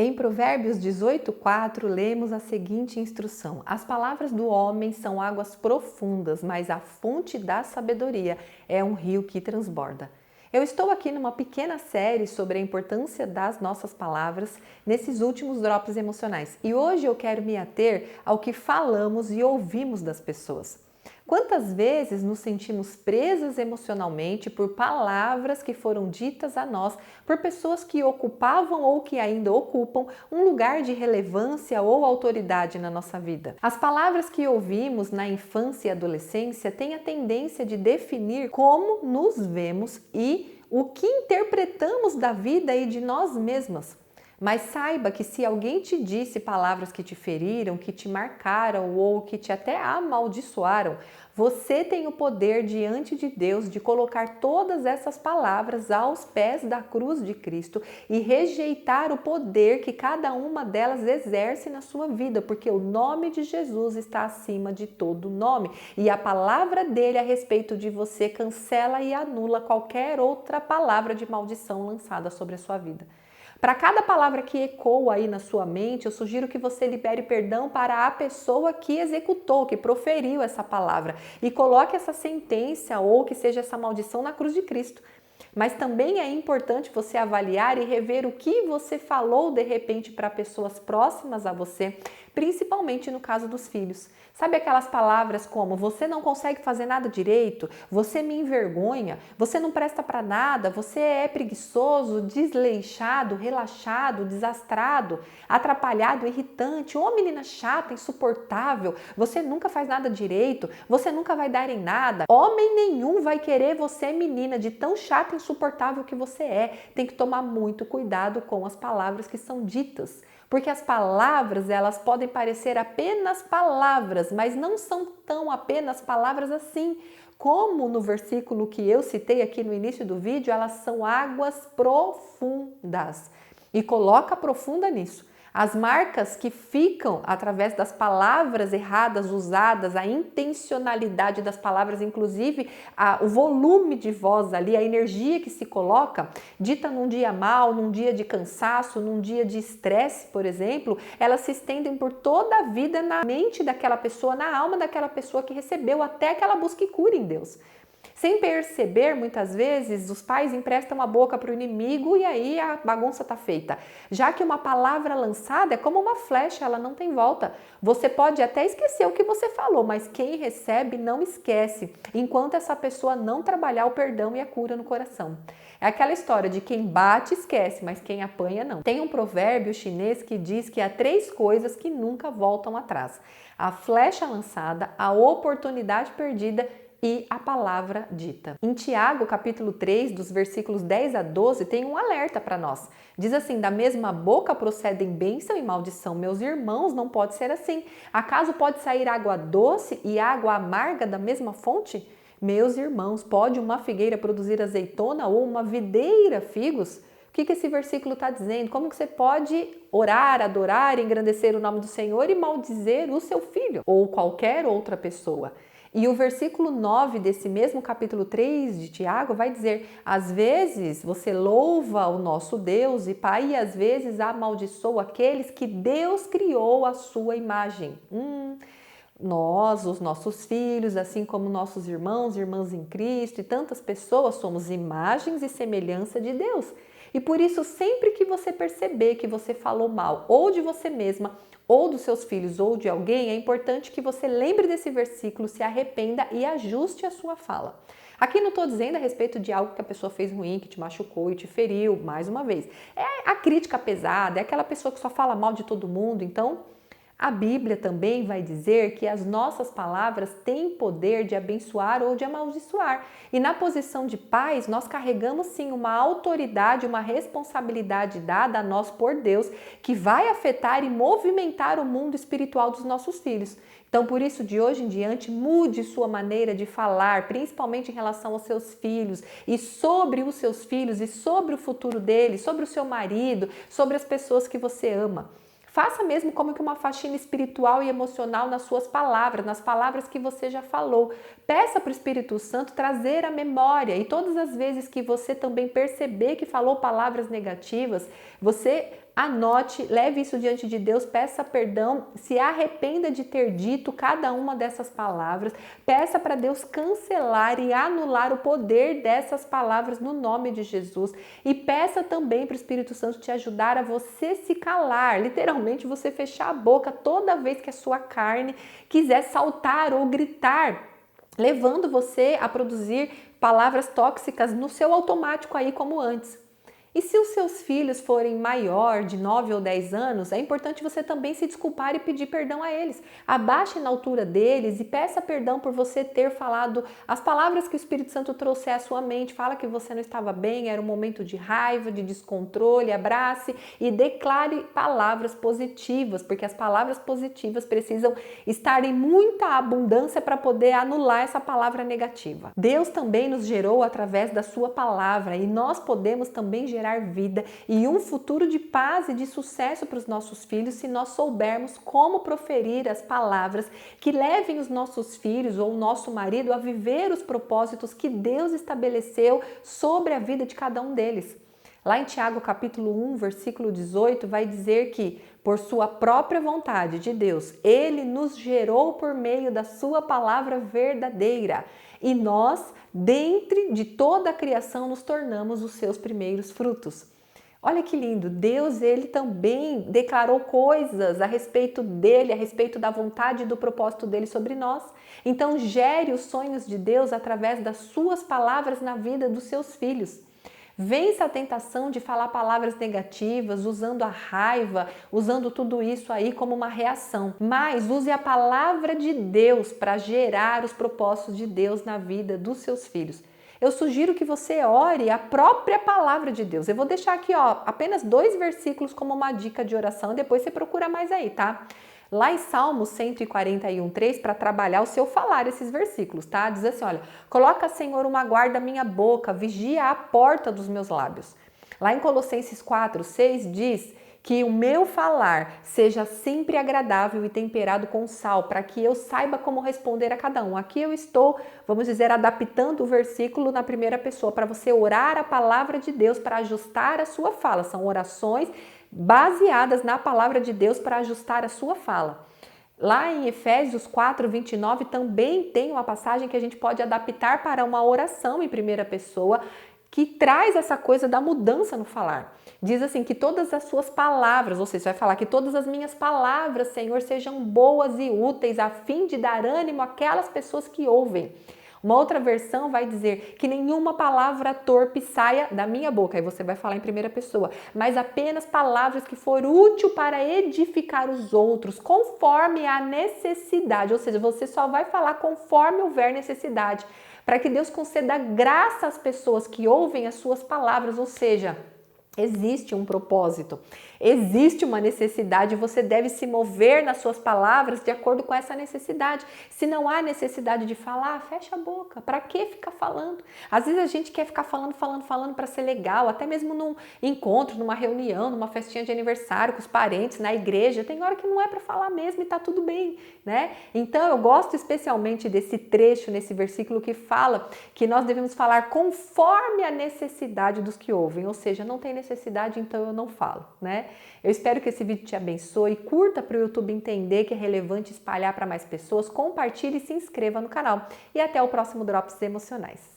Em Provérbios 18:4, lemos a seguinte instrução: as palavras do homem são águas profundas, mas a fonte da sabedoria é um rio que transborda. Eu estou aqui numa pequena série sobre a importância das nossas palavras nesses últimos drops emocionais e hoje eu quero me ater ao que falamos e ouvimos das pessoas. Quantas vezes nos sentimos presas emocionalmente por palavras que foram ditas a nós por pessoas que ocupavam ou que ainda ocupam um lugar de relevância ou autoridade na nossa vida? As palavras que ouvimos na infância e adolescência têm a tendência de definir como nos vemos e o que interpretamos da vida e de nós mesmas. Mas saiba que se alguém te disse palavras que te feriram, que te marcaram ou que te até amaldiçoaram, você tem o poder diante de Deus de colocar todas essas palavras aos pés da cruz de Cristo e rejeitar o poder que cada uma delas exerce na sua vida, porque o nome de Jesus está acima de todo nome e a palavra dele a respeito de você cancela e anula qualquer outra palavra de maldição lançada sobre a sua vida. Para cada palavra que ecoa aí na sua mente, eu sugiro que você libere perdão para a pessoa que executou, que proferiu essa palavra e coloque essa sentença ou que seja essa maldição na cruz de Cristo. Mas também é importante você avaliar e rever o que você falou de repente para pessoas próximas a você, principalmente no caso dos filhos. Sabe aquelas palavras como você não consegue fazer nada direito, você me envergonha, você não presta para nada, você é preguiçoso, desleixado, relaxado, desastrado, atrapalhado, irritante, ô menina chata, insuportável, você nunca faz nada direito, você nunca vai dar em nada. Homem nenhum vai querer você, menina, de tão chata e insuportável que você é. Tem que tomar muito cuidado com as palavras que são ditas. Porque as palavras, elas podem parecer apenas palavras, mas não são tão apenas palavras assim. Como no versículo que eu citei aqui no início do vídeo, elas são águas profundas. E coloca profunda nisso. As marcas que ficam através das palavras erradas usadas, a intencionalidade das palavras, inclusive o volume de voz ali, a energia que se coloca, dita num dia mal, num dia de cansaço, num dia de estresse, por exemplo, elas se estendem por toda a vida na mente daquela pessoa, na alma daquela pessoa que recebeu, até que ela busque cura em Deus. Sem perceber, muitas vezes, os pais emprestam a boca para o inimigo e aí a bagunça está feita. Já que uma palavra lançada é como uma flecha, ela não tem volta. Você pode até esquecer o que você falou, mas quem recebe não esquece, enquanto essa pessoa não trabalhar o perdão e a cura no coração. É aquela história de quem bate esquece, mas quem apanha não. Tem um provérbio chinês que diz que há 3 coisas que nunca voltam atrás: a flecha lançada, a oportunidade perdida e a palavra dita. Em Tiago, capítulo 3, dos versículos 10 a 12, tem um alerta para nós. Diz assim: da mesma boca procedem bênção e maldição. Meus irmãos, não pode ser assim. Acaso pode sair água doce e água amarga da mesma fonte? Meus irmãos, pode uma figueira produzir azeitona ou uma videira figos? O que esse versículo está dizendo? Como que você pode orar, adorar, engrandecer o nome do Senhor e maldizer o seu filho ou qualquer outra pessoa? E o versículo 9 desse mesmo capítulo 3 de Tiago vai dizer: às vezes você louva o nosso Deus e Pai e às vezes amaldiçoa aqueles que Deus criou à sua imagem. Nós, os nossos filhos, assim como nossos irmãos e irmãs em Cristo e tantas pessoas, somos imagens e semelhança de Deus. E por isso, sempre que você perceber que você falou mal ou de você mesma, ou dos seus filhos, ou de alguém, é importante que você lembre desse versículo, se arrependa e ajuste a sua fala. Aqui não estou dizendo a respeito de algo que a pessoa fez ruim, que te machucou e te feriu, mais uma vez. É a crítica pesada, é aquela pessoa que só fala mal de todo mundo, então a Bíblia também vai dizer que as nossas palavras têm poder de abençoar ou de amaldiçoar. E na posição de pais, nós carregamos sim uma autoridade, uma responsabilidade dada a nós por Deus, que vai afetar e movimentar o mundo espiritual dos nossos filhos. Então, por isso, de hoje em diante, mude sua maneira de falar, principalmente em relação aos seus filhos e sobre os seus filhos e sobre o futuro deles, sobre o seu marido, sobre as pessoas que você ama. Faça mesmo como que uma faxina espiritual e emocional nas suas palavras, nas palavras que você já falou. Peça para o Espírito Santo trazer a memória e todas as vezes que você também perceber que falou palavras negativas, você anote, leve isso diante de Deus, peça perdão, se arrependa de ter dito cada uma dessas palavras, peça para Deus cancelar e anular o poder dessas palavras no nome de Jesus e peça também para o Espírito Santo te ajudar a você se calar, literalmente você fechar a boca toda vez que a sua carne quiser saltar ou gritar, levando você a produzir palavras tóxicas no seu automático aí como antes. E se os seus filhos forem maior, de 9 ou 10 anos, é importante você também se desculpar e pedir perdão a eles. Abaixe na altura deles e peça perdão por você ter falado as palavras que o Espírito Santo trouxe à sua mente. Fala que você não estava bem, era um momento de raiva, de descontrole, abrace e declare palavras positivas, porque as palavras positivas precisam estar em muita abundância para poder anular essa palavra negativa. Deus também nos gerou através da sua palavra e nós podemos também gerar vida e um futuro de paz e de sucesso para os nossos filhos se nós soubermos como proferir as palavras que levem os nossos filhos ou o nosso marido a viver os propósitos que Deus estabeleceu sobre a vida de cada um deles. Lá em Tiago capítulo 1, versículo 18, vai dizer que, por sua própria vontade de Deus, Ele nos gerou por meio da sua palavra verdadeira. E nós, dentre de toda a criação, nos tornamos os seus primeiros frutos. Olha que lindo, Deus, Ele também declarou coisas a respeito dele, a respeito da vontade e do propósito dele sobre nós. Então, gere os sonhos de Deus através das suas palavras na vida dos seus filhos. Vença a tentação de falar palavras negativas, usando a raiva, usando tudo isso aí como uma reação. Mas use a palavra de Deus para gerar os propósitos de Deus na vida dos seus filhos. Eu sugiro que você ore a própria palavra de Deus. Eu vou deixar aqui, apenas 2 versículos como uma dica de oração, depois você procura mais aí, tá? Lá em Salmos 141:3, para trabalhar o seu falar esses versículos, tá? Diz assim, olha, coloca, Senhor, uma guarda à minha boca, vigia a porta dos meus lábios. Lá em Colossenses 4:6 diz que o meu falar seja sempre agradável e temperado com sal, para que eu saiba como responder a cada um. Aqui eu estou, vamos dizer, adaptando o versículo na primeira pessoa, para você orar a palavra de Deus para ajustar a sua fala. São orações baseadas na palavra de Deus para ajustar a sua fala. Lá em Efésios 4:29 também tem uma passagem que a gente pode adaptar para uma oração em primeira pessoa, que traz essa coisa da mudança no falar. Diz assim, que todas as suas palavras, ou seja, vai falar que todas as minhas palavras, Senhor, sejam boas e úteis, a fim de dar ânimo àquelas pessoas que ouvem. Uma outra versão vai dizer que nenhuma palavra torpe saia da minha boca, aí você vai falar em primeira pessoa, mas apenas palavras que for útil para edificar os outros, conforme a necessidade, ou seja, você só vai falar conforme houver necessidade, para que Deus conceda graça às pessoas que ouvem as suas palavras, ou seja, existe um propósito, existe uma necessidade, você deve se mover nas suas palavras de acordo com essa necessidade. Se não há necessidade de falar, fecha a boca. Para que ficar falando? Às vezes a gente quer ficar falando para ser legal, até mesmo num encontro, numa reunião, numa festinha de aniversário com os parentes, na igreja. Tem hora que não é para falar mesmo e tá tudo bem, né? Então eu gosto especialmente desse trecho, nesse versículo que fala que nós devemos falar conforme a necessidade dos que ouvem, ou seja, não tem necessidade, então eu não falo, né? Eu espero que esse vídeo te abençoe, curta para o YouTube entender que é relevante espalhar para mais pessoas, compartilhe e se inscreva no canal. E até o próximo Drops Emocionais.